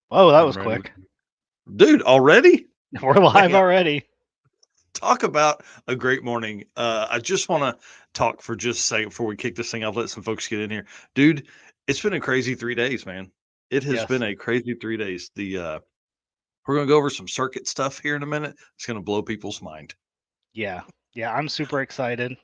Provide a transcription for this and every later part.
Whoa, that I'm was ready. quick. Dude, already? We're live Man, already. talk about a great morning. I just want to talk for just a second before we kick this thing off, let some folks get in here. Dude, it's been a crazy 3 days, man. It has been Yes. a crazy 3 days. We're gonna go over some circuit stuff here in a minute. It's gonna blow people's mind. Yeah. Yeah, I'm super excited.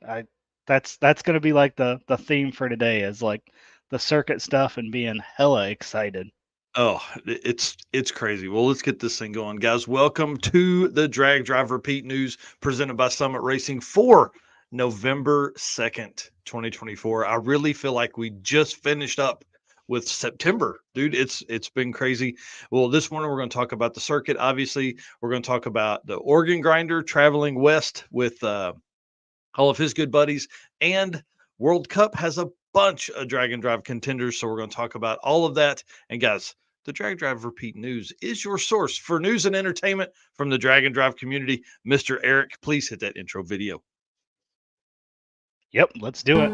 That's gonna be like the theme for today is like the circuit stuff and being hella excited. Oh, it's crazy. Well, let's get this thing going, guys. Welcome to the Drag Drive Repeat News presented by Summit Racing for November 2nd, 2024. I really feel like we just finished up with September, dude. It's been crazy. Well, this morning we're going to talk about the circuit. Obviously, we're going to talk about the organ grinder traveling west with all of his good buddies, and World Cup has a bunch of drag and drive contenders. So we're going to talk about all of that. And guys, the Drag Drive Repeat News is your source for news and entertainment from the drag and drive community. Mr. Eric, please hit that intro video. Yep, let's do it.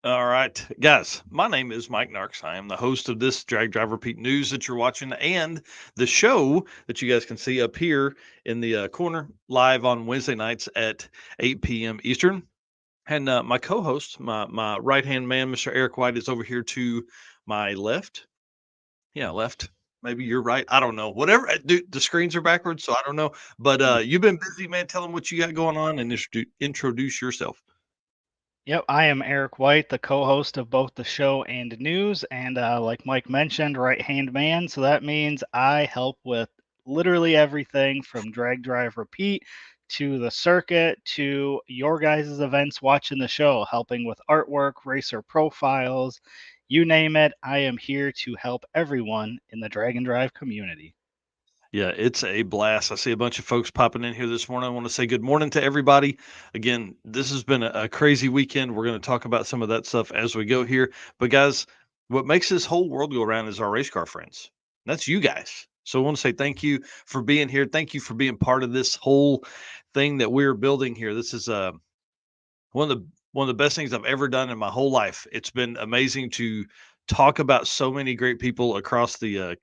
All right, guys, my name is Mike Narks. I am the host of this Drag Drive Repeat News that you're watching and the show that you guys can see up here in the corner live on Wednesday nights at 8 p.m. Eastern. And my co-host, my right hand man, Mr. Eric White, is over here to my left. Yeah, left. Maybe you're right. I don't know. Whatever. Dude, the screens are backwards, so I don't know. But you've been busy, man. Tell them what you got going on and introduce yourself. Yep, I am Eric White, the co-host of both the show and news, and like Mike mentioned, right-hand man. So that means I help with literally everything from drag, drive, repeat to the circuit to your guys' events watching the show, helping with artwork, racer profiles, you name it. I am here to help everyone in the drag and drive community. Yeah, it's a blast. I see a bunch of folks popping in here this morning. I want to say good morning to everybody. Again, this has been a crazy weekend. We're going to talk about some of that stuff as we go here. But guys, what makes this whole world go around is our race car friends. That's you guys. So I want to say thank you for being here. Thank you for being part of this whole thing that we're building here. This is one of the best things I've ever done in my whole life. It's been amazing to talk about so many great people across the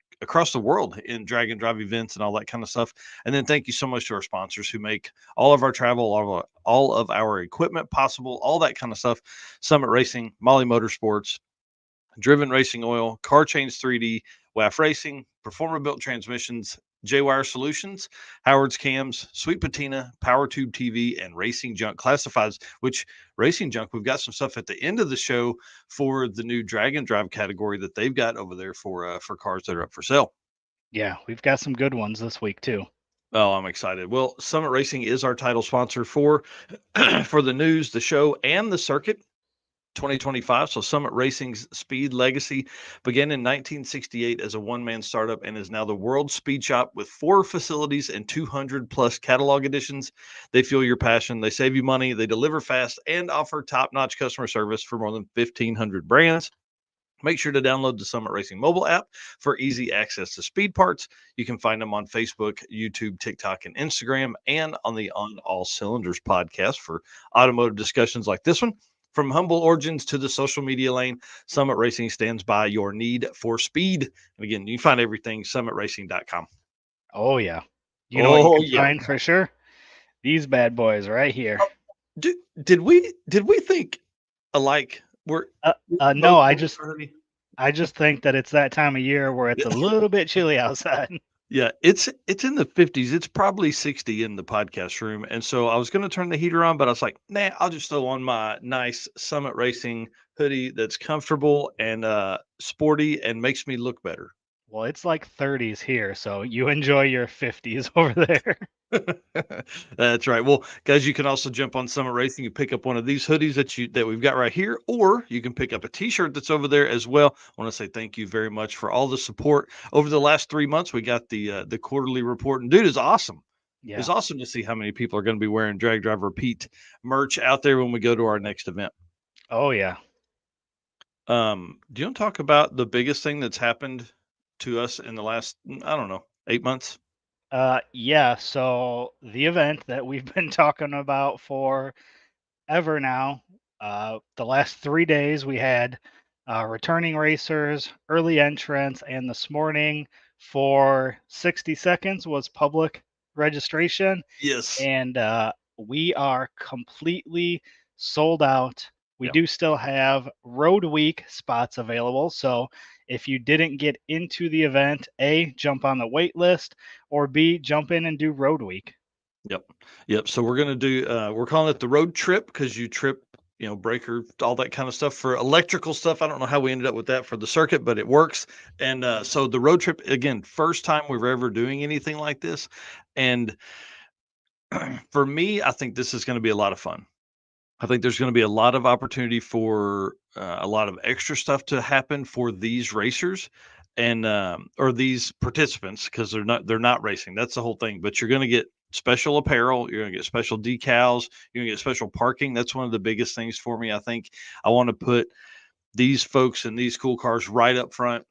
world in drag and drive events and all that kind of stuff. And then thank you so much to our sponsors who make all of our travel, all of our equipment possible, all that kind of stuff. Summit Racing, Molly Motorsports, Driven Racing Oil, Car Chains 3D, WAF Racing, Performer Built Transmissions, J Wire Solutions, Howard's Cams, Sweet Patina, Power Tube TV, and Racing Junk Classifieds. Which Racing Junk, we've got some stuff at the end of the show for the new Drag and Drive category that they've got over there for cars that are up for sale. Yeah, we've got some good ones this week too. Oh, I'm excited. Well, Summit Racing is our title sponsor for for the news, the show, and the circuit. 2025. So Summit Racing's speed legacy began in 1968 as a one-man startup and is now the world's speed shop with 4 facilities and 200 plus catalog editions. They fuel your passion, they save you money, they deliver fast, and offer top-notch customer service for more than 1,500 brands. Make sure to download the Summit Racing mobile app for easy access to speed parts. You can find them on Facebook, YouTube, TikTok, and Instagram, and on the On All Cylinders podcast for automotive discussions like this one. From humble origins to the social media lane, Summit Racing stands by your need for speed. And again, you can find everything summitracing.com. Oh yeah. You know what you Oh can yeah. find for sure? These bad boys right here. Oh, did we think alike? We're No, both I looking just for honey. I just think that it's that time of year where it's a little bit chilly outside. Yeah, it's in the 50s. It's probably 60 in the podcast room. And so I was going to turn the heater on, but I was like, nah, I'll just throw on my nice Summit Racing hoodie that's comfortable and sporty and makes me look better. Well, it's like 30s here, so you enjoy your 50s over there. That's right. Well, guys, you can also jump on Summit Racing. You pick up one of these hoodies that we've got right here, or you can pick up a T-shirt that's over there as well. I want to say thank you very much for all the support over the last 3 months. We got the quarterly report, and dude, is awesome. It's Yeah. awesome to see how many people are going to be wearing Drag Drive Repeat merch out there when we go to our next event. Oh yeah. Do you want to talk about the biggest thing that's happened to us in the last, I don't know, 8 months? Yeah. So the event that we've been talking about for ever now. The last 3 days we had returning racers, early entrants, and this morning for 60 seconds was public registration. Yes. And we are completely sold out. We Yeah. do still have Road Week spots available. So if you didn't get into the event, A, jump on the wait list, or B, jump in and do Road Week. Yep. Yep. So we're gonna do we're calling it the road trip because you trip, breaker, all that kind of stuff for electrical stuff. I don't know how we ended up with that for the circuit, but it works. And so the road trip again, first time we were ever doing anything like this. And for me, I think this is going to be a lot of fun. I think there's going to be a lot of opportunity for a lot of extra stuff to happen for these racers and or these participants because they're not racing. That's the whole thing. But you're going to get special apparel. You're going to get special decals. You're going to get special parking. That's one of the biggest things for me. I think I want to put these folks in these cool cars right up front.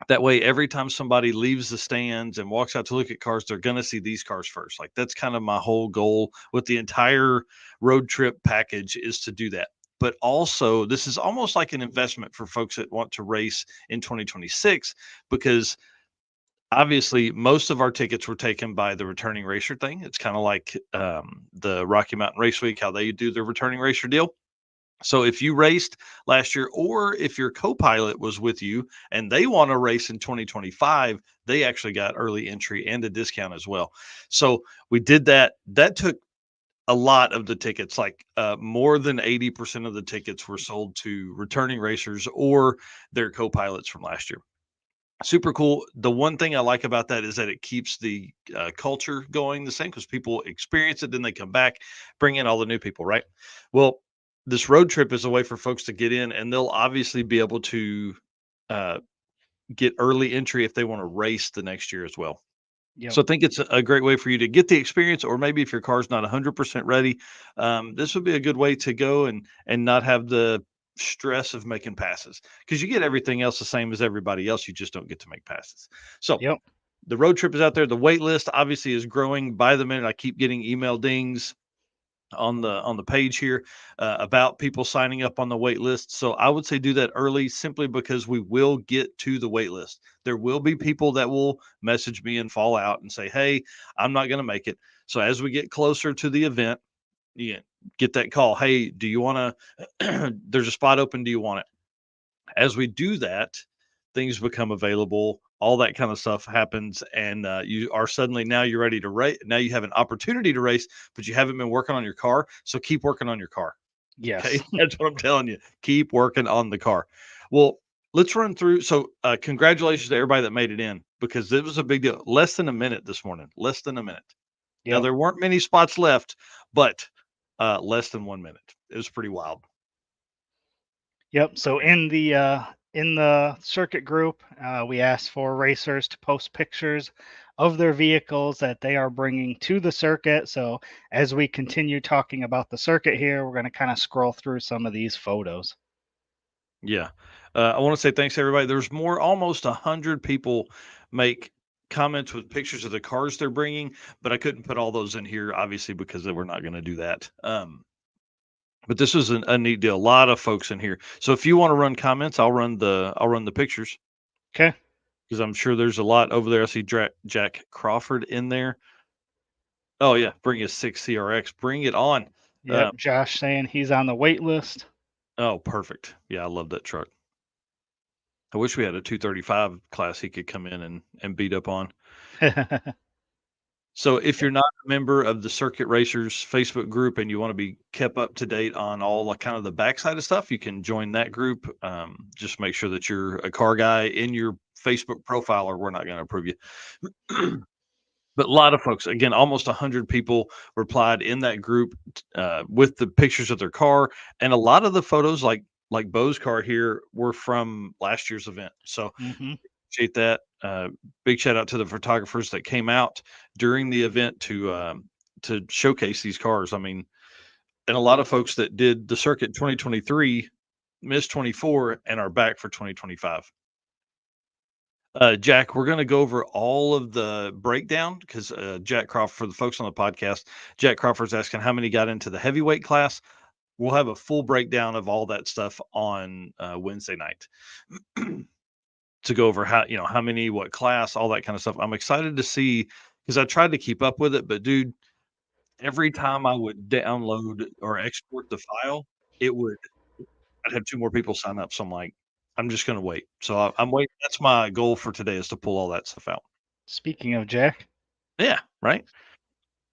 That way, every time somebody leaves the stands and walks out to look at cars, they're going to see these cars first. Like that's kind of my whole goal with the entire road trip package is to do that. But also, this is almost like an investment for folks that want to race in 2026 because obviously most of our tickets were taken by the returning racer thing. It's kind of like the Rocky Mountain Race Week, how they do their returning racer deal. So if you raced last year, or if your co-pilot was with you and they want to race in 2025, they actually got early entry and a discount as well. So we did that. That took a lot of the tickets, like more than 80% of the tickets were sold to returning racers or their co-pilots from last year. Super cool. The one thing I like about that is that it keeps the culture going the same because people experience it, then they come back, bring in all the new people, right? Well, this road trip is a way for folks to get in, and they'll obviously be able to uh, get early entry if they want to race the next year as well. Yep. So I think it's a great way for you to get the experience, or maybe if your car's not 100% ready, this would be a good way to go and not have the stress of making passes because you get everything else the same as everybody else. You just don't get to make passes. So Yep. the road trip is out there. The wait list obviously is growing by the minute. I keep getting email dings on the page here about people signing up on the wait list. So I would say do that early simply because we will get to the wait list. There will be people that will message me and fall out and say, "Hey, I'm not going to make it." So as we get closer to the event, you get that call. "Hey, do you want to there's a spot open, do you want it?" As we do that, things become available, all that kind of stuff happens, and you are suddenly now you're ready to race. Now you have an opportunity to race, but you haven't been working on your car. So keep working on your car. Okay. Yes. That's what I'm telling you. Keep working on the car. Well, let's run through. So, congratulations to everybody that made it in because it was a big deal. Less than a minute this morning. Less than a minute. Now, Yep. there weren't many spots left, but less than 1 minute. It was pretty wild. Yep. So in the circuit group, we asked for racers to post pictures of their vehicles that they are bringing to the circuit. So as we continue talking about the circuit here, we're going to kind of scroll through some of these photos. Yeah. I want to say thanks to everybody. There's almost 100 people make comments with pictures of the cars they're bringing, but I couldn't put all those in here, obviously, because we're not going to do that. But this was a neat deal. A lot of folks in here. So if you want to run comments, I'll run the pictures Okay. because I'm sure there's a lot over there. I see Jack Crawford in there. Oh yeah, bring a 6 CRX. Bring it on. Yep. Josh saying he's on the wait list. Oh, perfect. Yeah, I love that truck. I wish we had a 235 class he could come in and beat up on. So if you're not a member of the Circuit Racers Facebook group and you want to be kept up to date on all like kind of the backside of stuff, you can join that group. Just make sure that you're a car guy in your Facebook profile, or we're not going to approve you. But a lot of folks, again, almost 100 people replied in that group with the pictures of their car, and a lot of the photos, like Bo's car here, were from last year's event. So Hmm. appreciate that. Big shout out to the photographers that came out during the event to showcase these cars. I mean, and a lot of folks that did the circuit 2023 missed 24 and are back for 2025. Jack, we're going to go over all of the breakdown because Jack Crawford, for the folks on the podcast, Jack Crawford's asking how many got into the heavyweight class. We'll have a full breakdown of all that stuff on Wednesday night to go over how many, what class, all that kind of stuff. I'm excited to see because I tried to keep up with it, but dude, every time I would download or export the file, it would I'd have two more people sign up. So I'm like, I'm just going to wait. So I'm waiting. That's my goal for today is to pull all that stuff out. Speaking of Jack, Yeah, right.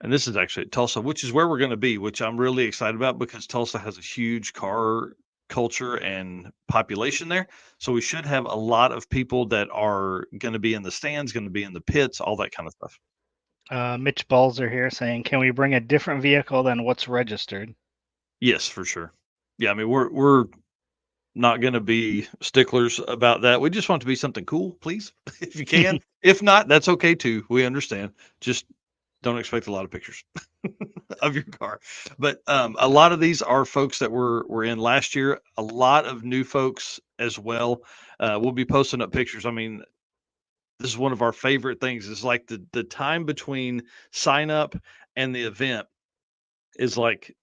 And this is actually at Tulsa, which is where we're going to be, which I'm really excited about because Tulsa has a huge car culture and population there. So we should have a lot of people that are going to be in the stands, going to be in the pits, all that kind of stuff. Mitch Balzer here saying, "Can we bring a different vehicle than what's registered?" Yes, for sure. Yeah, I mean we're not going to be sticklers about that. We just want it to be something cool, please, if you can. If not, that's okay too. We understand. Just don't expect a lot of pictures of your car. But a lot of these are folks that were in last year. A lot of new folks as well. We'll be posting up pictures. I mean, this is one of our favorite things. Is like the time between sign up and the event is like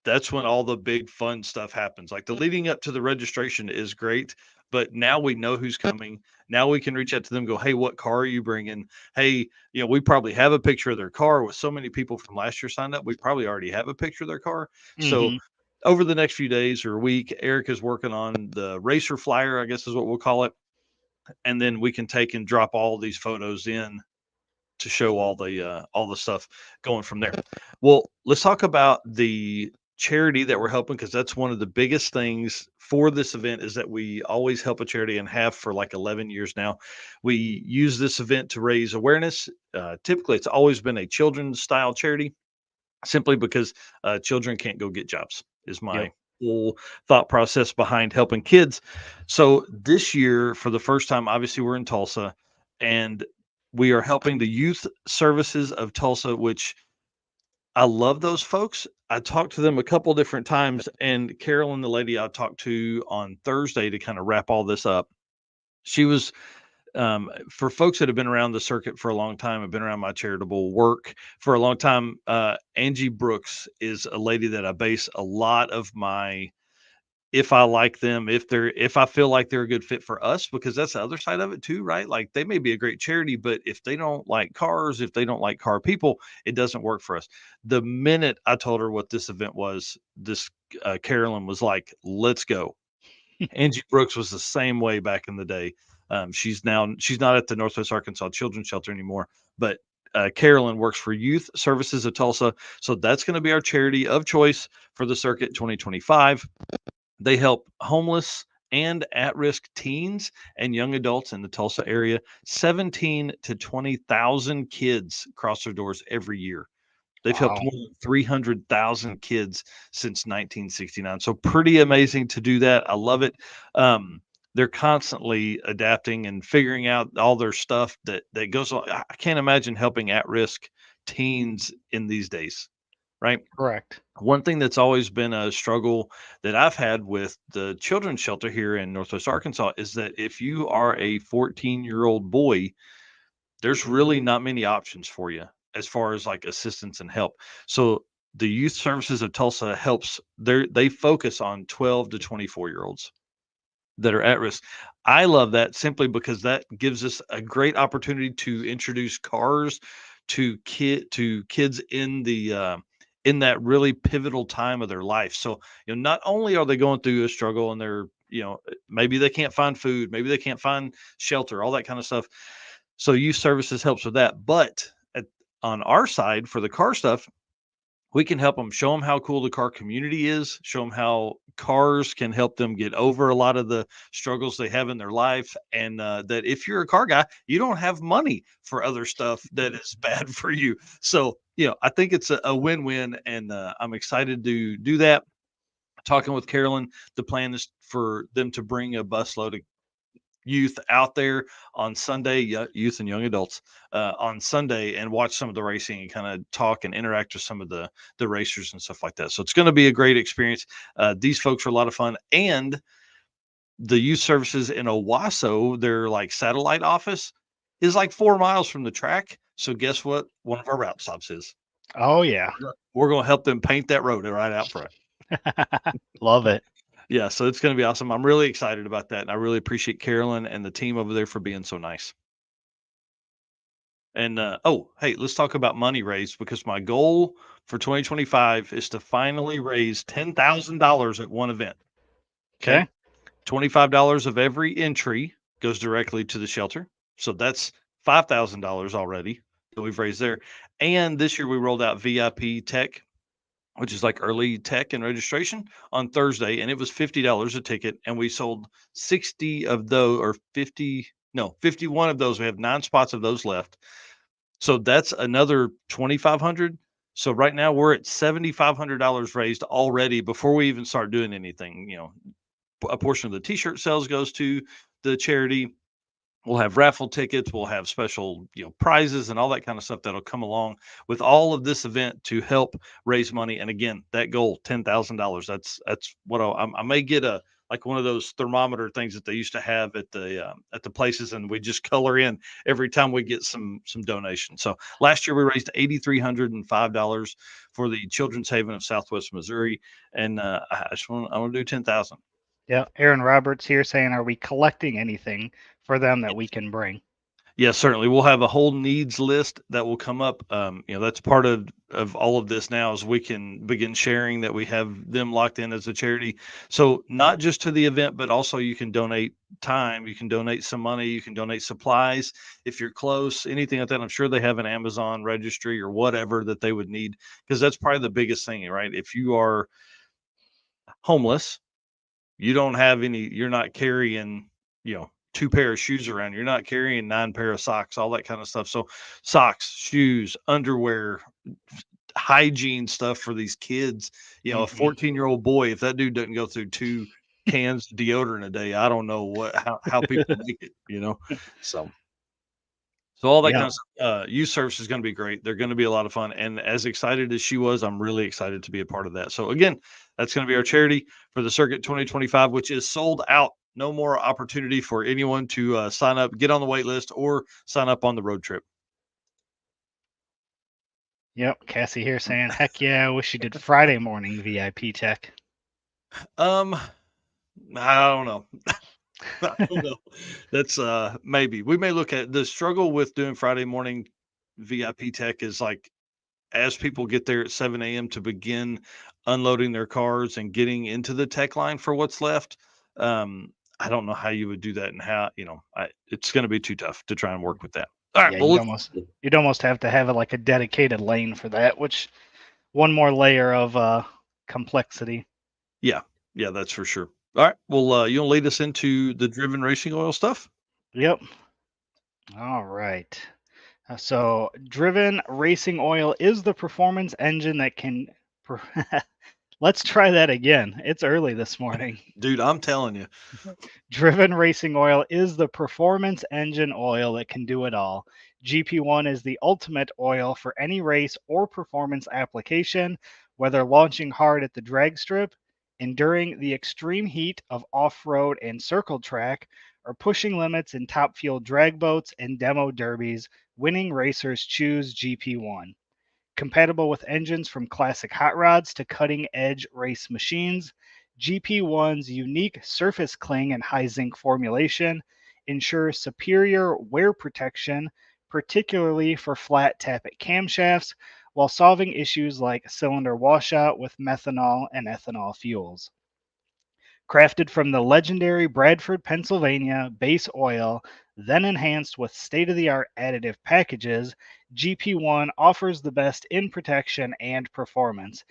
that's when all the big fun stuff happens. Like the leading up to the registration is great, but now we know who's coming. Now we can reach out to them, go, hey, what car are you bringing? Hey, we probably have a picture of their car with so many people from last year signed up. We probably already have a picture of their car. So Hmm. over the next few days or week, Eric is working on the racer flyer, I guess is what we'll call it. And then we can take and drop all these photos in to show all the stuff going from there. Well, let's talk about the charity that we're helping because that's one of the biggest things for this event is that we always help a charity and have for like 11 years now. We use this event to raise awareness. Typically, it's always been a children's style charity simply because children can't go get jobs is Yep. my whole thought process behind helping kids. So this year for the first time obviously we're in Tulsa and we are helping the youth services of Tulsa, which I love those folks. I talked to them a couple different times, and Carolyn, the lady I talked to on Thursday to kind of wrap all this up, she was for folks that have been around the circuit for a long time, have been around my charitable work for a long time. Angie Brooks is a lady that I base a lot of my if I like them, if I feel like they're a good fit for us, because that's the other side of it too, right? Like they may be a great charity, but if they don't like cars, if they don't like car people, it doesn't work for us. The minute I told her what this event was, this Carolyn was like, "Let's go." Angie Brooks was the same way back in the day. She's not at the Northwest Arkansas Children's Shelter anymore, but Carolyn works for Youth Services of Tulsa, so that's going to be our charity of choice for the circuit 2025. They help homeless and at-risk teens and young adults in the Tulsa area. 17 to 20,000 kids cross their doors every year. They've helped Wow. more than 300,000 kids since 1969. So pretty amazing to do that. I love it. They're constantly adapting and figuring out all their stuff that goes on. I can't imagine helping at-risk teens in these days, right? Correct. One thing that's always been a struggle that I've had with the children's shelter here in Northwest Arkansas is that if you are a 14-year-old boy, there's really not many options for you as far as like assistance and help. So the Youth Services of Tulsa helps they focus on 12 to 24-year-olds that are at risk. I love that simply because that gives us a great opportunity to introduce cars to kids in that really pivotal time of their life. So, not only are they going through a struggle and they're, maybe they can't find food, maybe they can't find shelter, all that kind of stuff. So youth services helps with that. But on our side for the car stuff, We can help them, show them how cool the car community is, show them how cars can help them get over a lot of the struggles they have in their life, and that if you're a car guy, you don't have money for other stuff that is bad for you. So, I think it's a win-win, and I'm excited to do that. Talking with Carolyn, the plan is for them to bring a busload of youth out there on Sunday, youth and young adults on Sunday, and watch some of the racing and kind of talk and interact with some of the racers and stuff like that. So it's going to be a great experience. These folks are a lot of fun, and the youth services in Owasso, their like satellite office, is like 4 miles from the track. So guess what? One of our route stops is. Oh yeah. We're going to help them paint that road right out front. Love it. Yeah, so it's going to be awesome. I'm really excited about that, and I really appreciate Carolyn and the team over there for being so nice. And oh, hey, let's talk about money raised, because my goal for 2025 is to finally raise $10,000 at one event. Okay, Okay. $25 of every entry goes directly to the shelter, so that's $5,000 already that we've raised there. And this year we rolled out VIP tech, which is like early tech and registration, on Thursday, and it was $50 a ticket, and we sold 60 of those, or 50, no, 51 of those. We have 9 spots of those left. So that's another 2,500. So right now we're at $7,500 raised already before we even start doing anything. A portion of the t-shirt sales goes to the charity. We'll have raffle tickets, we'll have special, prizes and all that kind of stuff that'll come along with all of this event to help raise money. And again, that goal, $10,000. That's what I may get, a like one of those thermometer things that they used to have at the places, and we just color in every time we get some donations. So last year we raised $8,305 for the Children's Haven of Southwest Missouri, and I want to do 10,000. Yeah. Aaron Roberts here saying, are we collecting anything for them that we can bring? Yeah, certainly. We'll have a whole needs list that will come up. That's part of all of this now, is we can begin sharing that we have them locked in as a charity. So not just to the event, but also you can donate time, you can donate some money, you can donate supplies if you're close, anything like that. I'm sure they have an Amazon registry or whatever that they would need, because that's probably the biggest thing, right? If you are homeless, you don't have any, you're not carrying, 2 pair of shoes around, you're not carrying 9 pair of socks, all that kind of stuff. So socks, shoes, underwear, hygiene stuff for these kids. A Hmm. 14-year-old boy, if that dude doesn't go through 2 cans of deodorant a day, I don't know how people make it. So all that Yeah. kind of stuff. Youth service is going to be great. They're going to be a lot of fun. And as excited as she was, I'm really excited to be a part of that. So again, that's going to be our charity for the Circuit 2025, which is sold out. No more opportunity for anyone to sign up, get on the wait list, or sign up on the road trip. Yep. Cassie here saying, heck yeah, I wish you did Friday morning VIP tech. Um, I don't know. I don't know. That's maybe we may look at the struggle with doing Friday morning VIP tech is like, as people get there at 7 a.m. to begin unloading their cars and getting into the tech line for what's left. I don't know how you would do that, and how, it's going to be too tough to try and work with that. All right. Yeah, Well, you'd almost have to have it like a dedicated lane for that, which one more layer of complexity. yeah, yeah, that's for sure. All right. Well, you'll lead us into the driven racing oil stuff. Yep. All right. So, driven racing oil is the performance engine that can. per- Let's try that again. It's early this morning. Dude, I'm telling you. Driven racing oil is the performance engine oil that can do it all. GP1 is the ultimate oil for any race or performance application, whether launching hard at the drag strip, enduring the extreme heat of off road and circle track, or pushing limits in top fuel drag boats and demo derbies. Winning racers choose GP1. Compatible with engines from classic hot rods to cutting edge race machines, GP1's unique surface cling and high zinc formulation ensures superior wear protection, particularly for flat tappet camshafts, while solving issues like cylinder washout with methanol and ethanol fuels. Crafted from the legendary Bradford, Pennsylvania base oil, then enhanced with state of the art additive packages, GP1 offers the best in protection and performance.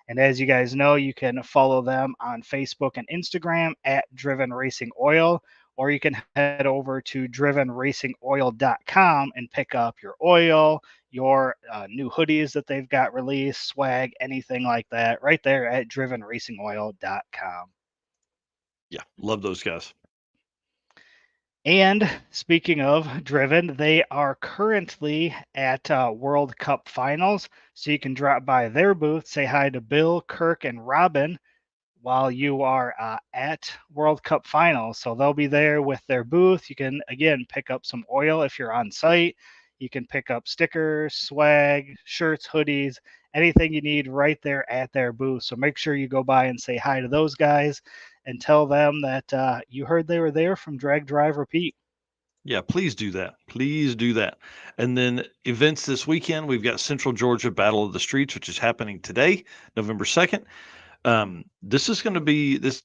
And as you guys know, you can follow them on Facebook and Instagram at Driven Racing Oil, or you can head over to drivenracingoil.com and pick up your oil, your new hoodies that they've got released, swag, anything like that, right there at drivenracingoil.com. Yeah, love those guys. And speaking of Driven, they are currently at World Cup finals. So you can drop by their booth, say hi to Bill, Kirk, and Robin while you are at World Cup finals. So they'll be there with their booth. You can, again, pick up some oil if you're on site. You can pick up stickers, swag, shirts, hoodies, anything you need right there at their booth. So make sure you go by and say hi to those guys and tell them that you heard they were there from Drag Drive Repeat. Yeah, please do that. Please do that. And then events this weekend, we've got Central Georgia Battle of the Streets, which is happening today, November 2nd. This is going to be this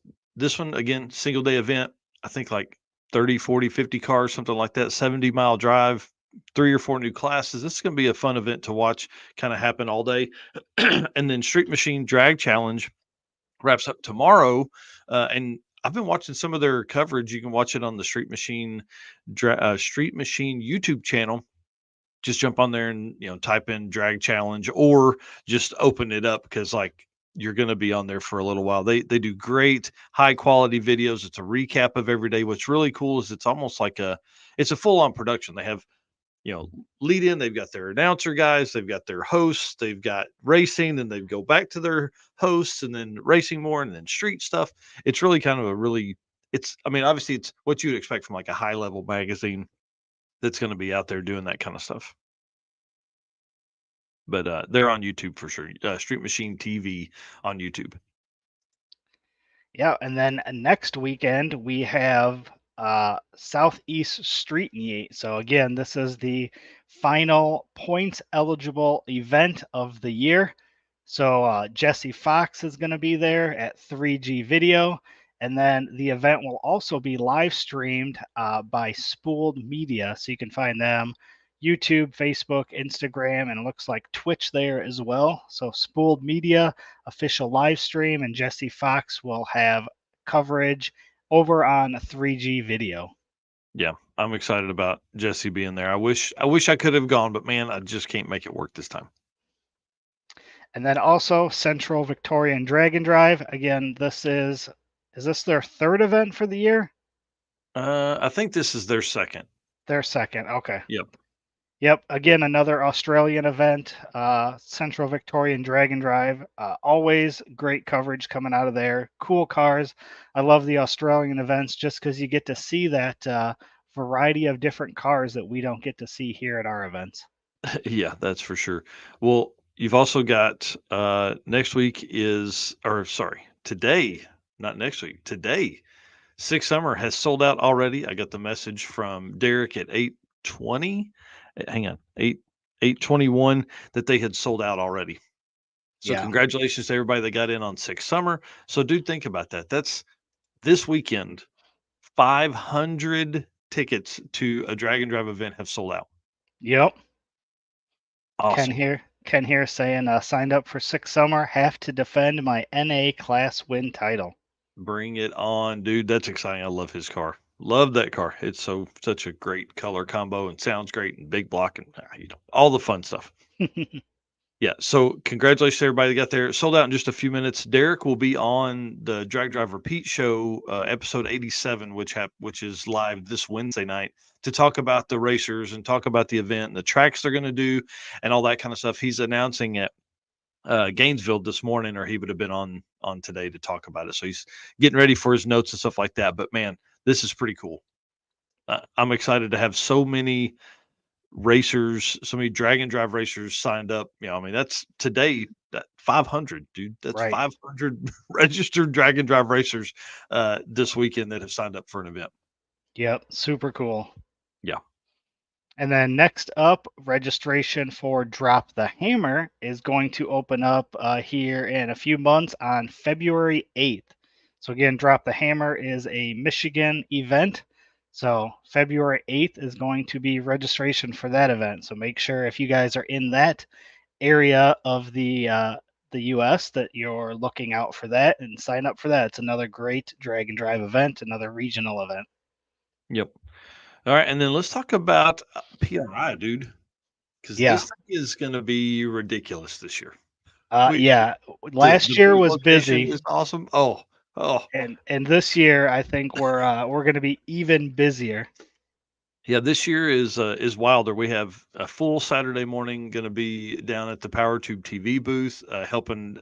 one again, single day event. I think like 30, 40, 50 cars, something like that, 70-mile drive, 3 or 4 new classes. This is going to be a fun event to watch kind of happen all day. And then Street Machine Drag Challenge wraps up tomorrow. And I've been watching some of their coverage. You can watch it on the Street Machine YouTube channel. Just jump on there and type in drag challenge or just open it up because like you're going to be on there for a little while. They do great high quality videos. It's a recap of every day. What's really cool is it's almost like it's a full on production. They have lead in, they've got their announcer guys, they've got their hosts, they've got racing, then they go back to their hosts and then racing more and then street stuff. It's really kind of I mean, obviously it's what you'd expect from like a high level magazine that's going to be out there doing that kind of stuff. But they're on YouTube for sure. Street Machine TV on YouTube. Yeah, and then next weekend we have Southeast Street Meet. So again, this is the final points eligible event of the year. So Jesse Fox is going to be there at 3G Video, and then the event will also be live streamed by Spooled Media. So you can find them YouTube, Facebook, Instagram, and it looks like Twitch there as well. So Spooled Media official live stream, and Jesse Fox will have coverage over on 3G Video. Yeah, I'm excited about Jesse being there. I wish I could have gone, but man, I just can't make it work this time. And then also Central Victorian Dragon Drive. Again, is this their third event for the year? I think this is their second. Their second. Okay. Yep. Yep. Again, another Australian event, Central Victorian Dragon Drive. Always great coverage coming out of there. Cool cars. I love the Australian events just because you get to see that variety of different cars that we don't get to see here at our events. Yeah, that's for sure. Well, you've also got next week is or sorry, today, not next week, today. Six Summer has sold out already. I got the message from Derek at 8:20. Hang on, 8:21 that they had sold out already. So Yeah. congratulations to everybody that got in on Six Summer. So dude, think about that. That's this weekend. 500 tickets to a Drag and Drive event have sold out. Yep. Ken Awesome. here. Ken here saying signed up for Six Summer. Have to defend my NA class win title. Bring it on, dude. That's exciting. I love his car. Love that car. It's such a great color combo and sounds great and big block and all the fun stuff. Yeah. So congratulations to everybody that got there. Sold out in just a few minutes. Derek will be on the Drag Drive Repeat show, episode 87, which is live this Wednesday night to talk about the racers and talk about the event and the tracks they're going to do and all that kind of stuff. He's announcing it Gainesville this morning, or he would have been on today to talk about it. So he's getting ready for his notes and stuff like that. But man, this is pretty cool. I'm excited to have so many racers, so many drag and drive racers signed up. I mean, that's today that 500, dude. That's Right. 500 registered drag and drive racers this weekend that have signed up for an event. Yep. Super cool. Yeah. And then next up, registration for Drop the Hammer is going to open up here in a few months on February 8th. So again, Drop the Hammer is a Michigan event. So February 8th is going to be registration for that event. So make sure if you guys are in that area of the U.S. that you're looking out for that and sign up for that. It's another great drag and drive event, another regional event. Yep. All right, and then let's talk about PRI, dude, because Yeah, this thing is going to be ridiculous this year. uh, We yeah. the Last year booth was location busy, is awesome. Oh, and this year I think we're going to be even busier. yeah. This year is wilder. We have a full Saturday morning going to be down at the PowerTube TV booth, helping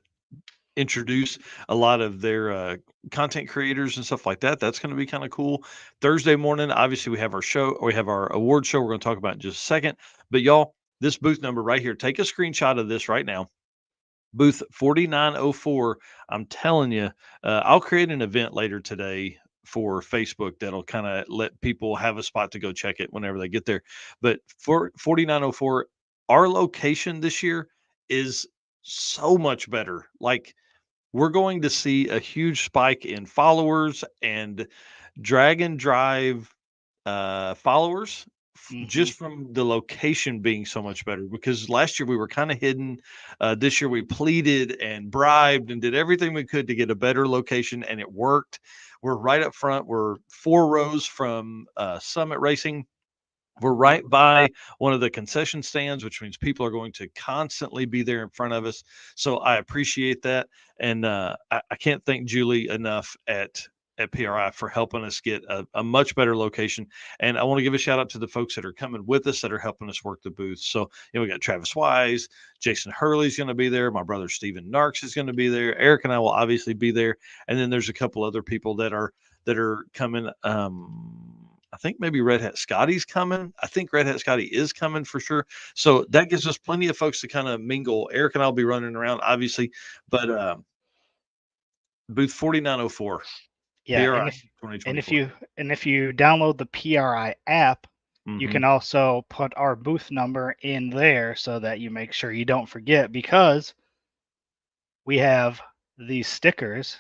introduce a lot of their content creators and stuff like that. That's going to be kind of cool. Thursday morning, obviously, we have our show, we have our award show. We're going to talk about in just a second. But y'all, this booth number right here, take a screenshot of this right now. Booth 4904. I'm telling you, I'll create an event later today for Facebook that'll kind of let people have a spot to go check it whenever they get there. But for 4904, our location this year is so much better. Like, we're going to see a huge spike in followers and drag and drive followers Hmm. just from the location being so much better, because last year we were kind of hidden. This year we pleaded and bribed and did everything we could to get a better location, and it worked. We're right up front. We're 4 rows from Summit Racing. We're right by one of the concession stands, which means people are going to constantly be there in front of us. So I appreciate that, and I can't thank Julie enough at PRI for helping us get a much better location. And I want to give a shout out to the folks that are coming with us that are helping us work the booth. So we got Travis Wise, Jason Hurley's going to be there, my brother Steven Narks is going to be there, Eric and I will obviously be there, and then there's a couple other people that are coming. I think maybe Red Hat Scotty's coming. I think Red Hat Scotty is coming for sure. So that gives us plenty of folks to kind of mingle. Eric and I'll be running around, obviously, but booth 4904, Yeah, PRI and if and if 2024. you and if you download the PRI app, you Mm-hmm. can also put our booth number in there so that you make sure you don't forget, because we have these stickers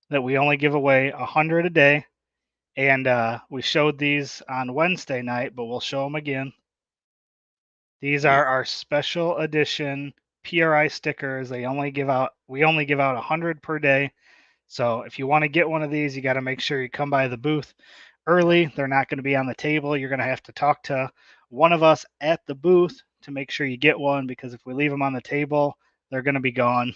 that we only give away 100 a day. And we showed these on Wednesday night, but we'll show them again. These Yeah. are our special edition PRI stickers. We only give out 100 per day. So if you want to get one of these, you got to make sure you come by the booth early. They're not going to be on the table. You're going to have to talk to one of us at the booth to make sure you get one, because if we leave them on the table, they're going to be gone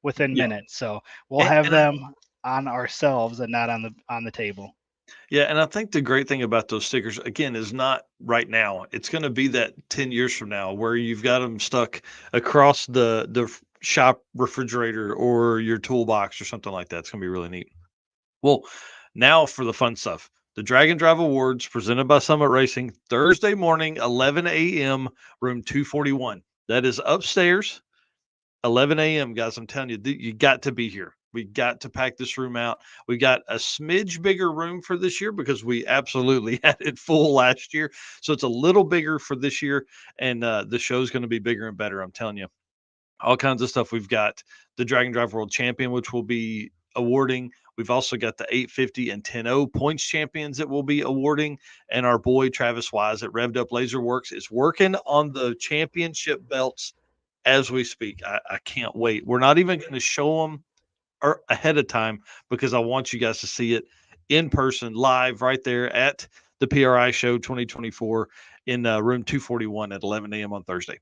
within Yeah. minutes. So we'll And, have and I, them on ourselves and not on the table. yeah, and I think the great thing about those stickers again is not right now. It's going to be that 10 years from now where you've got them stuck across the shop refrigerator or your toolbox or something like that. It's going to be really neat. Well, now for the fun stuff. The Drag and Drive Awards presented by Summit Racing, Thursday morning, 11 a.m., room 241. That is upstairs, 11 a.m., guys. I'm telling you, you got to be here. We got to pack this room out. We got a smidge bigger room for this year because we absolutely had it full last year. So it's a little bigger for this year, and the show's going to be bigger and better. I'm telling you, all kinds of stuff. We've got the Dragon Drive World Champion, which will be awarding. We've also got the 850 and 10-0 points champions that we'll be awarding. And our boy Travis Wise at Revved Up Laser Works is working on the championship belts as we speak. I can't wait. We're not even going to show them ahead of time because I want you guys to see it in person, live, right there at the PRI Show 2024 in room 241 at 11 a.m. on Thursday.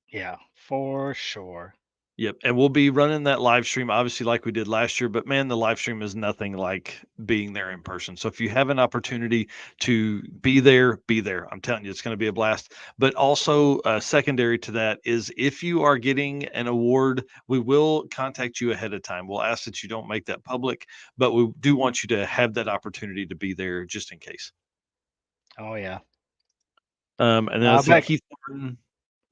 Yeah, for sure. Yep, and we'll be running that live stream, obviously, like we did last year. But man, the live stream is nothing like being there in person. So if you have an opportunity to be there, be there. I'm telling you, it's going to be a blast. But also, secondary to that is if you are getting an award, we will contact you ahead of time. We'll ask that you don't make that public, but we do want you to have that opportunity to be there just in case. Oh yeah. And then let's see, Back. Keith Martin.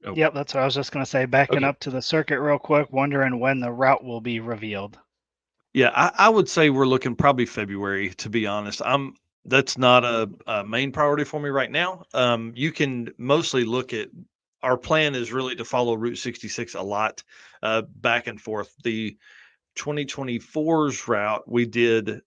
Oh, Yep, that's what I was just gonna say. Backing okay. up to the circuit real quick, wondering when the route will be revealed. Yeah, I would say we're looking probably February, to be honest. That's not a main priority for me right now. You can mostly look at our plan is really to follow Route 66 a lot, back and forth. 2024's route, we did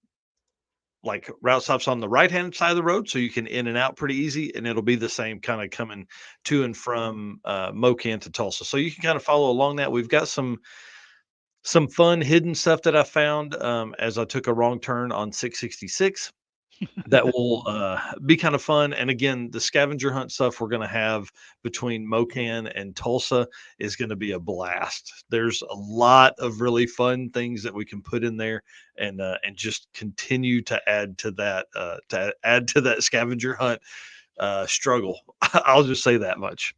like route stops on the right hand side of the road, so you can in and out pretty easy, and it'll be the same kind of coming to and from Mocan to Tulsa. So you can kind of follow along that. We've got some fun hidden stuff that I found as I took a wrong turn on 666 that will be kind of fun. And again, the scavenger hunt stuff we're going to have between Mocan and Tulsa is going to be a blast. There's a lot of really fun things that we can put in there and just continue to add to that scavenger hunt struggle. I'll just say that much.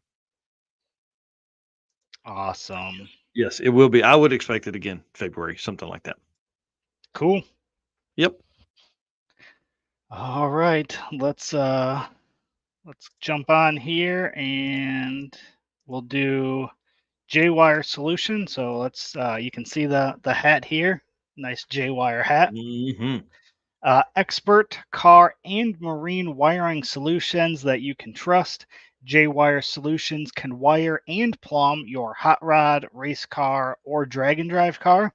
Awesome. Yes, it will be. I would expect it again February, something like that. Cool. Yep. All right. Let's jump on here and we'll do J-wire solution. So let's you can see the hat here. Nice J-wire hat. Hmm. Expert car and marine wiring solutions that you can trust. J-Wire Solutions can wire and plumb your hot rod, race car, or drag and drive car.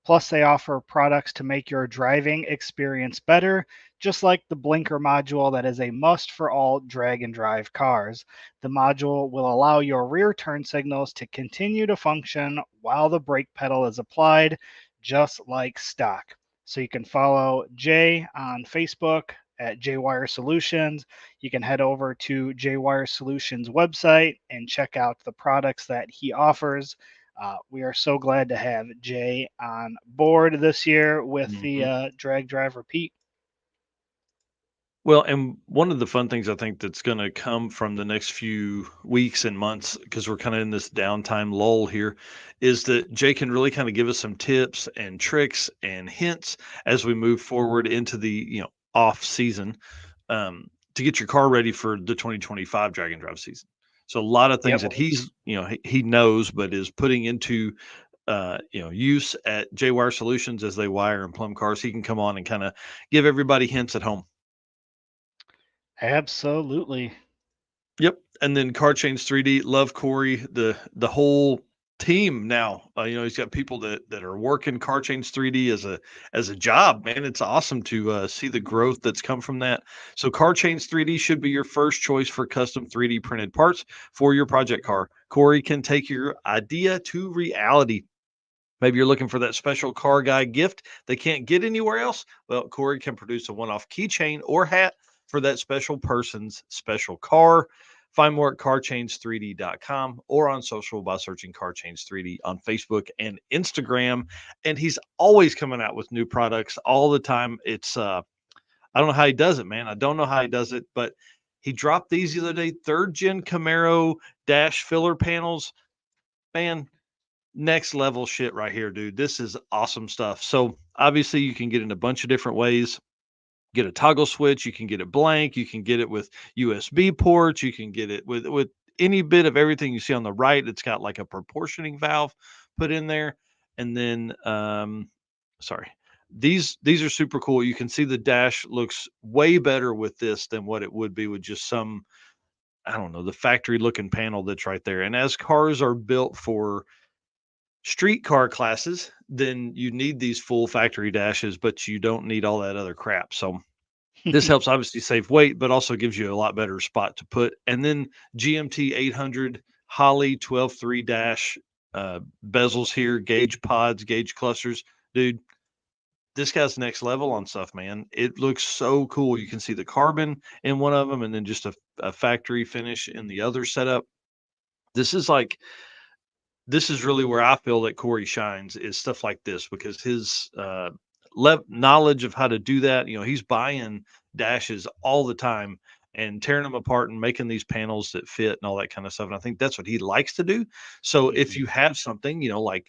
Plus, they offer products to make your driving experience better, just like the blinker module that is a must for all drag and drive cars. The module will allow your rear turn signals to continue to function while the brake pedal is applied, just like stock. So you can follow Jay on Facebook at JWire Solutions. You can head over to JWire Solutions website and check out the products that he offers. We are so glad to have Jay on board this year with the Hmm. Drag Drive Repeat. Well, and one of the fun things I think that's going to come from the next few weeks and months, because we're kind of in this downtime lull here, is that Jay can really kind of give us some tips and tricks and hints as we move forward into the off season to get your car ready for the 2025 drag and drive season. So a lot of things Yep, that he's he knows, but is putting into use at J Wire Solutions as they wire and plumb cars. He can come on and kind of give everybody hints at home. absolutely. Yep, and then Car Chains 3D, love Corey, the whole team now. He's got people that are working Car Chains 3D as a job, man. It's awesome to see the growth that's come from that. So Car Chains 3D should be your first choice for custom 3D printed parts for your project car. Corey can take your idea to reality. Maybe you're looking for that special car guy gift they can't get anywhere else. Well, Corey can produce a one off keychain or hat for that special person's special car. Find more at carchains3d.com or on social by searching Carchains 3D on Facebook and Instagram. And he's always coming out with new products all the time. I don't know how he does it, man. I don't know how he does it, but he dropped these the other day, third gen Camaro dash filler panels. Man, next level shit right here, dude. This is awesome stuff. So obviously you can get in a bunch of different ways. Get a toggle switch, you can get it blank, you can get it with USB ports, you can get it with any bit of everything you see on the right. It's got like a proportioning valve put in there. And then sorry. These are super cool. You can see the dash looks way better with this than what it would be with just some, I don't know, the factory looking panel that's right there. And as cars are built for street car classes, then you need these full factory dashes, but you don't need all that other crap. So this helps obviously save weight, but also gives you a lot better spot to put. And then GMT 800 Holly 12.3 dash bezels here, gauge pods, gauge clusters. Dude, this guy's next level on stuff, man. It looks so cool. You can see the carbon in one of them and then just a factory finish in the other setup. This is like this is really where I feel that Corey shines is stuff like this because his knowledge of how to do that, he's buying dashes all the time and tearing them apart and making these panels that fit and all that kind of stuff. And I think that's what he likes to do. So if Mhm. you have something, like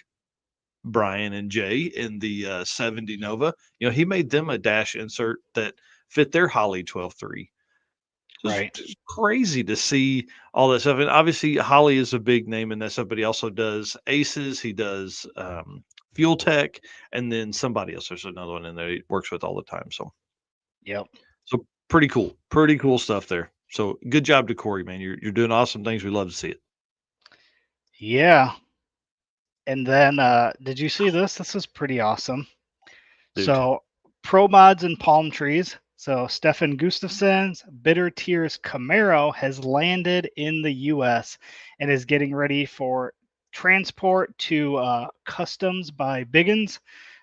Brian and Jay in the 70 Nova, he made them a dash insert that fit their Holly 12.3. It's Right. just crazy to see all that stuff. And obviously, Holly is a big name in that stuff, but he also does Aces. He does Fuel Tech, and then somebody else. There's another one in there he works with all the time. Yep. So pretty cool stuff there. So good job to Corey, man. You're doing awesome things. We love to see it. Yeah. And then, did you see this? This is pretty awesome. dude. So, Pro Mods and Palm Trees. So, Stefan Gustafson's Bitter Tears Camaro has landed in the US and is getting ready for transport to customs by Biggins.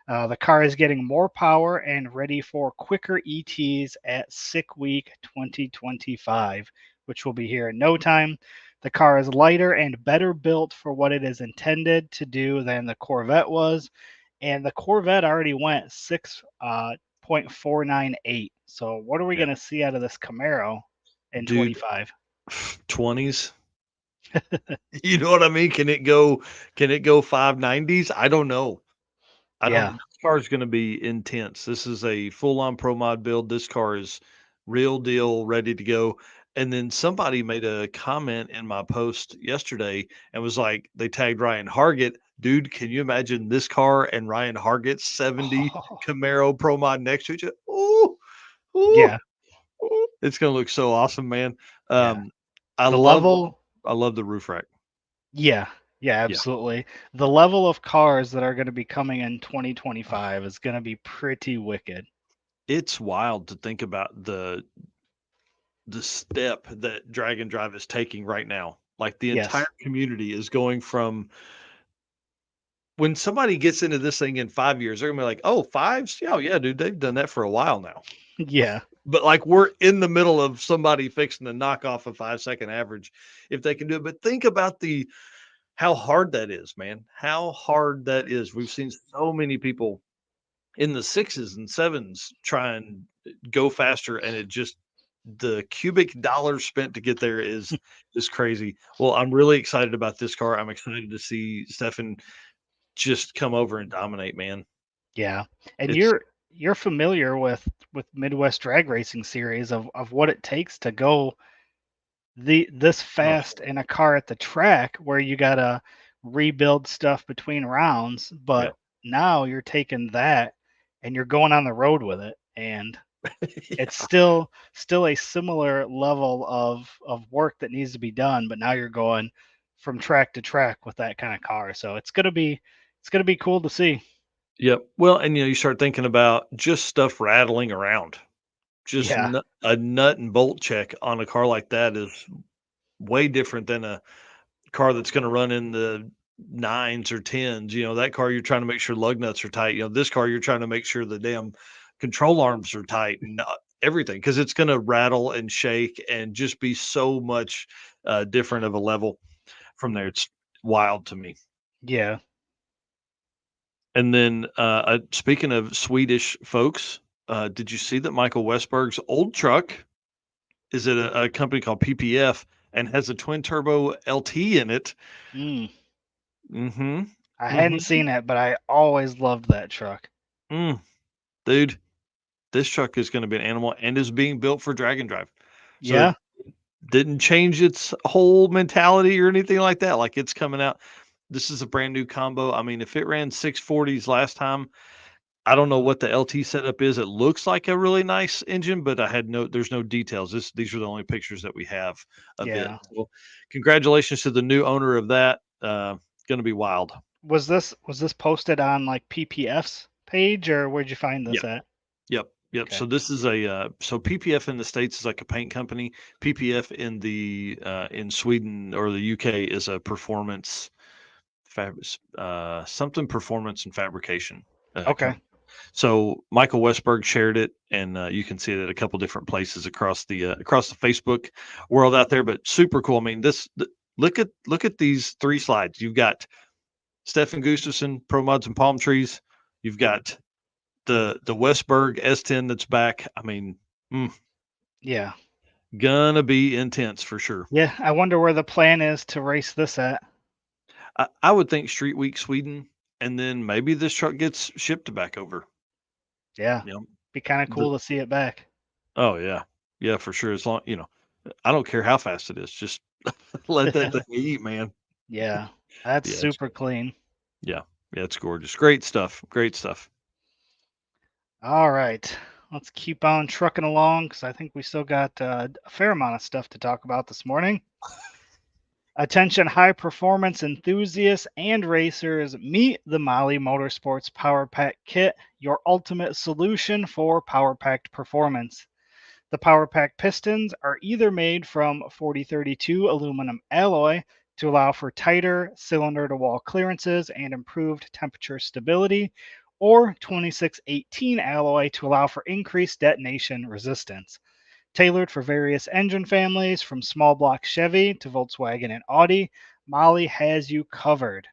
The car is getting more power and ready for quicker ETs at SICK Week 2025, which will be here in no time. The car is lighter and better built for what it is intended to do than the Corvette was, and the Corvette already went 6.498. So what are we Yeah, going to see out of this Camaro in dude. 25? 20s. You know what I mean? Can it go 590s? I don't know. I don't Yeah. know. This car is gonna be intense. This is a full-on Pro Mod build. This car is real deal, ready to go. And then somebody made a comment in my post yesterday and was like, they tagged Ryan Hargett. Dude, can you imagine this car and Ryan Hargett's 70 Camaro Pro Mod next to each other? Ooh, ooh, Yeah. ooh. It's gonna look so awesome, man. Yeah. Um, I The love level, I love the roof rack. yeah. Yeah, Yeah. absolutely. The level of cars that are going to be coming in 2025 is going to be pretty wicked. It's wild to think about the step that Drag and Drive is taking right now. Like the entire Yes. community is going from when somebody gets into this thing in 5 years, they're gonna be like, oh, fives? Yeah, oh, yeah, dude, they've done that for a while now. Yeah. But like we're in the middle of somebody fixing to knock off a 5 second average if they can do it. But think about the how hard that is, man. How hard that is. We've seen so many people in the sixes and sevens try and go faster, and it just the cubic dollars spent to get there is crazy. Well, I'm really excited about this car. I'm excited to see Stefan just come over and dominate, man. Yeah. And It's you're familiar with Midwest Drag Racing series of what it takes to go this oh fast in a car at the track where you gotta rebuild stuff between rounds, yeah. but now you're taking that and you're going on the road with it, and it's Yeah. still a similar level of work that needs to be done, but now you're going from track to track with that kind of car. So it's gonna be cool to see. Yep. Well, and you start thinking about just stuff rattling around. Just Yeah, a nut and bolt check on a car like that is way different than a car that's gonna run in the nines or tens. That car you're trying to make sure lug nuts are tight. This car you're trying to make sure the damn control arms are tight and everything because it's gonna rattle and shake and just be so much different of a level from there. It's wild to me. yeah. And then speaking of Swedish folks, did you see that Michael Westberg's old truck is at a company called PPF and has a twin turbo LT in it? Mm. Mm-hmm. I hadn't Mm-hmm. seen it, but I always loved that truck. Mm, dude, this truck is going to be an animal and is being built for drag and drive. So it Yeah, didn't change its whole mentality or anything like that. Like it's coming out. This is a brand new combo. I mean, if it ran 640s last time, I don't know what the LT setup is. It looks like a really nice engine, but there's no details. These are the only pictures that we have of it. yeah. So congratulations to the new owner of that. Going to be wild. Was this posted on like PPF's page, or where'd you find Yeah. this at? Yep, yep. Okay. So this is so PPF in the States is like a paint company. PPF in Sweden or the UK is a performance something performance and fabrication Okay. company. So Michael Westberg shared it, and you can see it at a couple different places across the Facebook world out there. But super cool. I mean, look at these three slides. You've got Stefan Gustafson, Pro Mods and Palm Trees. You've got the Westberg S10 that's back. I mean, mm, Yeah. gonna be intense for sure. Yeah. I wonder where the plan is to race this at. I would think Street Week Sweden, and then maybe this truck gets shipped back over. Yeah. You know, Be kind of the cool to see it back. oh yeah, yeah for sure. As long I don't care how fast it is, just let that thing eat, man. Yeah. That's Yeah, super clean. yeah, yeah. It's gorgeous. Great stuff. Great stuff. All right. Let's keep on trucking along because I think we still got a fair amount of stuff to talk about this morning. Attention high performance enthusiasts and racers, meet the Mali Motorsports Power Pack Kit, your ultimate solution for power packed performance. The Power Pack pistons are either made from 4032 aluminum alloy to allow for tighter cylinder to wall clearances and improved temperature stability, or 2618 alloy to allow for increased detonation resistance. Tailored for various engine families from small block Chevy to Volkswagen and Audi, Mali has you covered.